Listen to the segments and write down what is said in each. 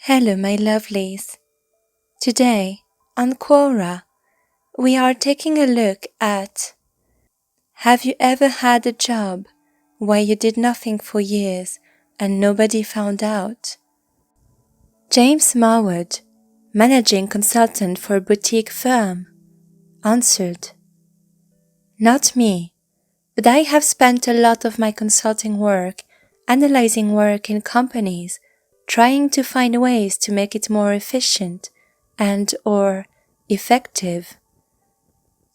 Hello, my lovelies. Today, on QUORA, we are taking a look at: have you ever had a job where you did nothing for years and nobody found out? James Marwood, managing consultant for a boutique firm, answered, "Not me, but I have spent a lot of my consulting work analyzing work in companies, trying to find ways to make it more efficient and/or effective.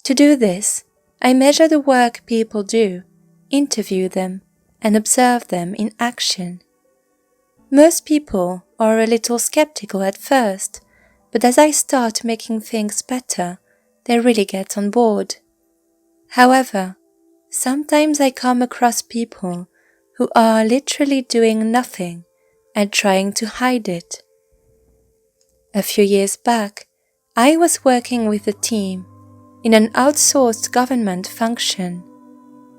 To do this, I measure the work people do, interview them, and observe them in action. Most people are a little skeptical at first, but as I start making things better, they really get on board. However, sometimes I come across people who are literally doing nothing and trying to hide it. A few years back, I was working with a team in an outsourced government function.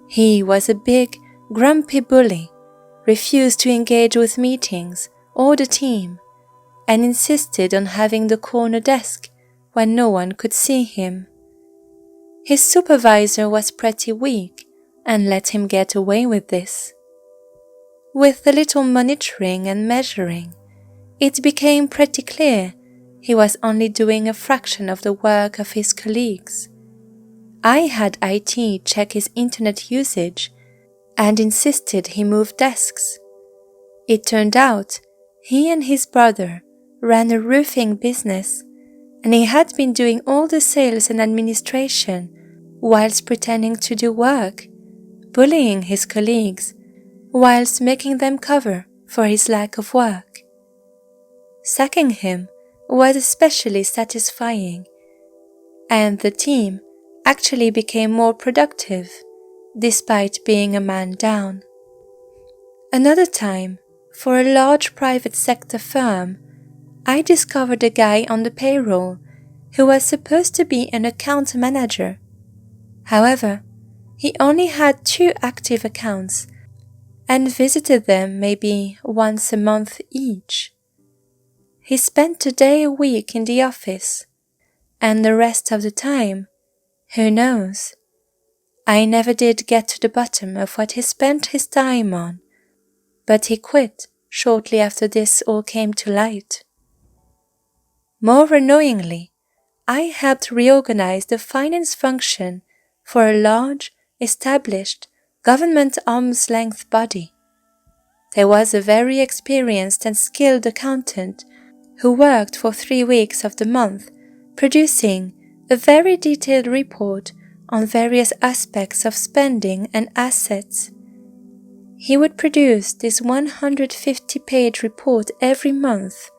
He was a big, grumpy bully, refused to engage with meetings or the team, and insisted on having the corner desk when no one could see him. His supervisor was pretty weak and let him get away with this. With a little monitoring and measuring, it became pretty clear he was only doing a fraction of the work of his colleagues. I had IT check his internet usage and insisted he move desks. It turned out he and his brother ran a roofing business, and he had been doing all the sales and administration whilst pretending to do work, bullying his colleagues whilst making them cover for his lack of work. Sacking him was especially satisfying, and the team actually became more productive, despite being a man down. Another time, for a large private sector firm, I discovered a guy on the payroll who was supposed to be an account manager. However, he only had 2 active accounts and visited them maybe once a month each. He spent a day a week in the office, and the rest of the time, who knows? I never did get to the bottom of what he spent his time on, but he quit shortly after this all came to light. More annoyingly, I helped reorganize the finance function for a large, established, government arm's-length body. There was a very experienced and skilled accountant who worked for 3 weeks of the month, producing a very detailed report on various aspects of spending and assets. He would produce this 150-page report every month,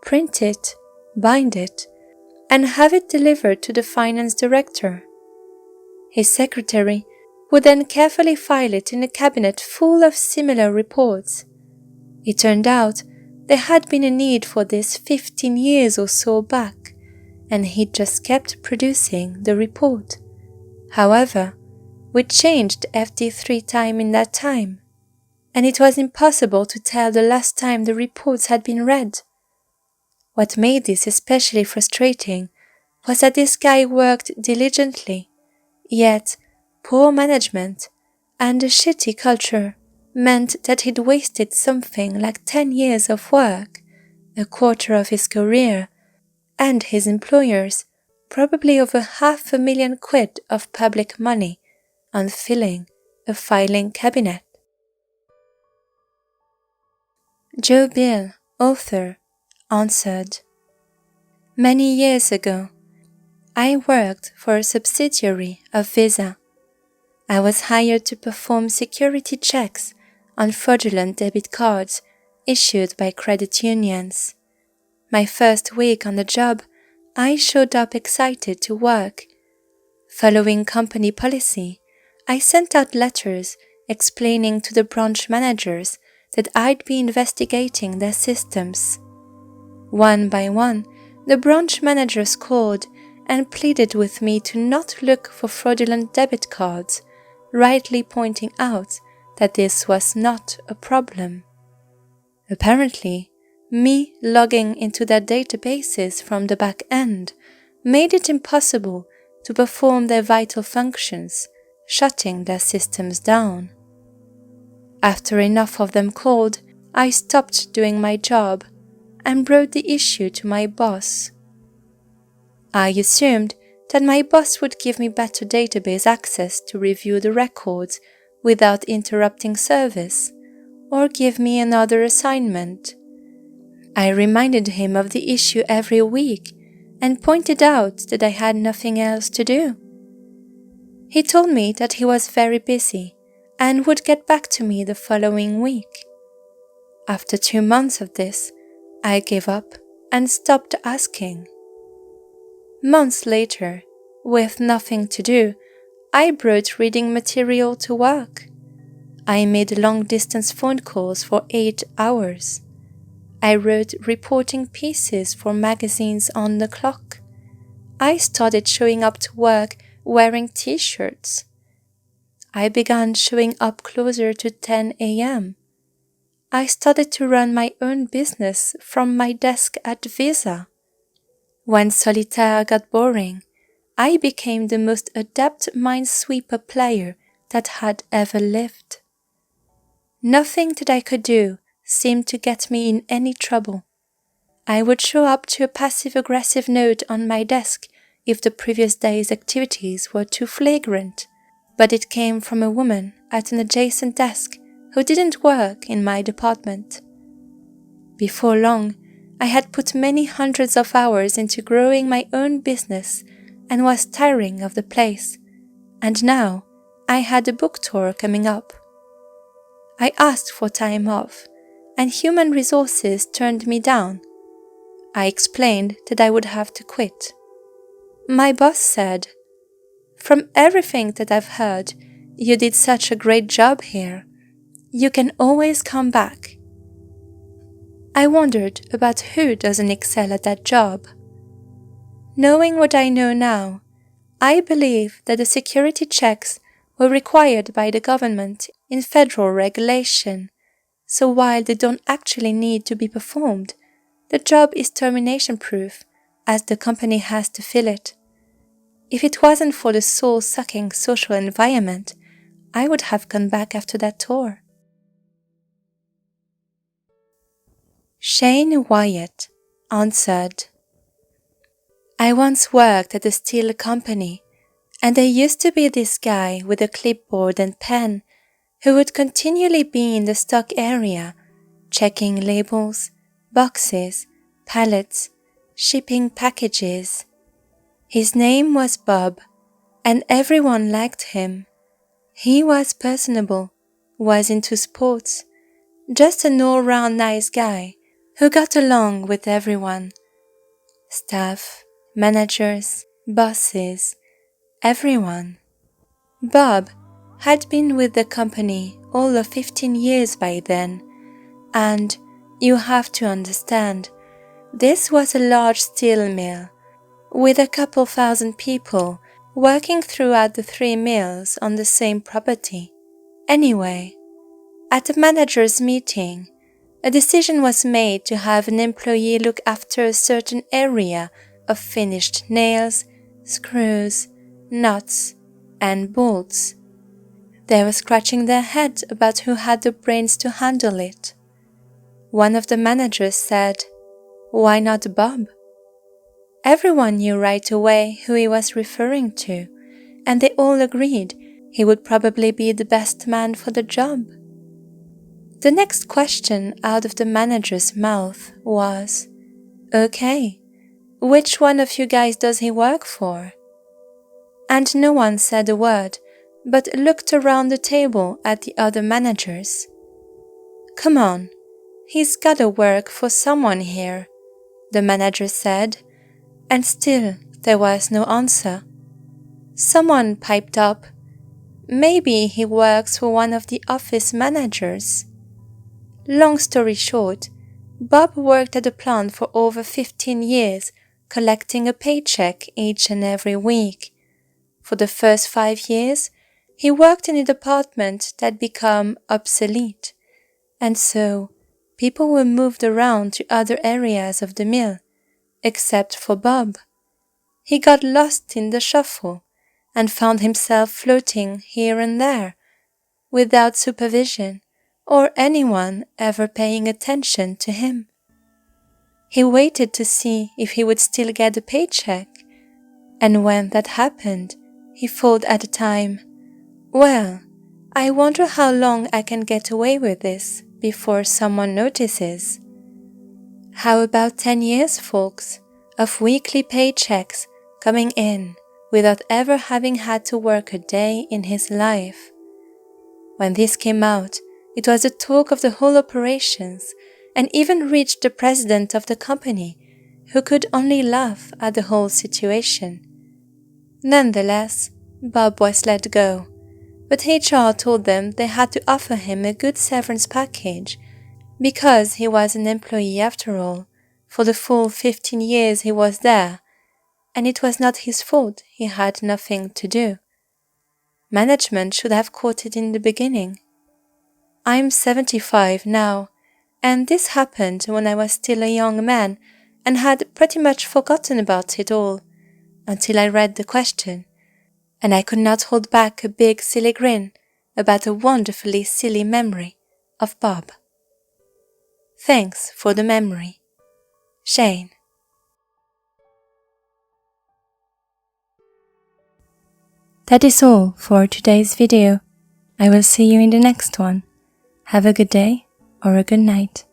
print it, bind it, and have it delivered to the finance director. His secretary would then carefully file it in a cabinet full of similar reports. It turned out there had been a need for this 15 years or so back, and he just kept producing the report. However, we changed FD 3 times in that time, and it was impossible to tell the last time the reports had been read. What made this especially frustrating was that this guy worked diligently, yet poor management and a shitty culture meant that he'd wasted something like 10 years of work, a quarter of his career, and his employers probably over £500,000 of public money on filling a filing cabinet." Joe Bill, author, answered, "Many years ago, I worked for a subsidiary of Visa. I was hired to perform security checks on fraudulent debit cards issued by credit unions. My first week on the job, I showed up excited to work. Following company policy, I sent out letters explaining to the branch managers that I'd be investigating their systems. One by one, the branch managers called and pleaded with me to not look for fraudulent debit cards, rightly pointing out that this was not a problem. Apparently, Me logging into their databases from the back end made it impossible to perform their vital functions, shutting their systems down. After enough of them called, I stopped doing my job and brought the issue to my boss. I assumed that my boss would give me better database access to review the records without interrupting service, or give me another assignment. I reminded him of the issue every week and pointed out that I had nothing else to do. He told me that he was very busy and would get back to me the following week. After 2 months of this, I gave up and stopped asking. Months later, with nothing to do, I brought reading material to work. I made long-distance phone calls for 8 hours. I wrote reporting pieces for magazines on the clock. I started showing up to work wearing t-shirts. I began showing up closer to 10 a.m. I started to run my own business from my desk at Visa. When solitaire got boring, I became the most adept minesweeper player that had ever lived. Nothing that I could do seemed to get me in any trouble. I would show up to a passive-aggressive note on my desk if the previous day's activities were too flagrant, but it came from a woman at an adjacent desk who didn't work in my department. Before long, I had put many hundreds of hours into growing my own business and was tiring of the place, and now I had a book tour coming up. I asked for time off, and human resources turned me down. I explained that I would have to quit. My boss said, "From everything that I've heard, you did such a great job here. You can always come back." I wondered about who doesn't excel at that job. Knowing what I know now, I believe that the security checks were required by the government in federal regulation, so while they don't actually need to be performed, the job is termination-proof, as the company has to fill it. If it wasn't for the soul-sucking social environment, I would have gone back after that tour. Shane Wyatt answered, "I once worked at a steel company, and there used to be this guy with a clipboard and pen who would continually be in the stock area, checking labels, boxes, pallets, shipping packages. His name was Bob, and everyone liked him. He was personable, was into sports, just an all-round nice guy who got along with everyone. Staff, managers, bosses, everyone. Bob had been with the company all of 15 years by then, and you have to understand, this was a large steel mill with a couple thousand people working throughout the 3 mills on the same property. Anyway, at a manager's meeting, a decision was made to have an employee look after a certain area of finished nails, screws, nuts, and bolts. They were scratching their heads about who had the brains to handle it. One of the managers said, "Why not Bob?" Everyone knew right away who he was referring to, and they all agreed he would probably be the best man for the job. The next question out of the manager's mouth was, "Okay, which one of you guys does he work for?" And no one said a word, but looked around the table at the other managers. "Come on, he's gotta work for someone here," the manager said, and still there was no answer. Someone piped up, "Maybe he works for one of the office managers." Long story short, Bob worked at the plant for over 15 years, collecting a paycheck each and every week. For the first 5 years, he worked in a department that became obsolete, and so people were moved around to other areas of the mill, except for Bob. He got lost in the shuffle and found himself floating here and there, without supervision or anyone ever paying attention to him. He waited to see if he would still get a paycheck, and when that happened, he thought at the time, "Well, I wonder how long I can get away with this before someone notices." How about 10 years, folks, of weekly paychecks coming in without ever having had to work a day in his life? When this came out, it was the talk of the whole operations and even reached the president of the company, who could only laugh at the whole situation. Nonetheless, Bob was let go, but HR told them they had to offer him a good severance package because he was an employee after all, for the full 15 years he was there, and it was not his fault he had nothing to do. Management should have caught it in the beginning. I'm 75 now, and this happened when I was still a young man and had pretty much forgotten about it all, until I read the question, and I could not hold back a big silly grin about a wonderfully silly memory of Bob. Thanks for the memory. Shane. That is all for today's video. I will see you in the next one. Have a good day or a good night.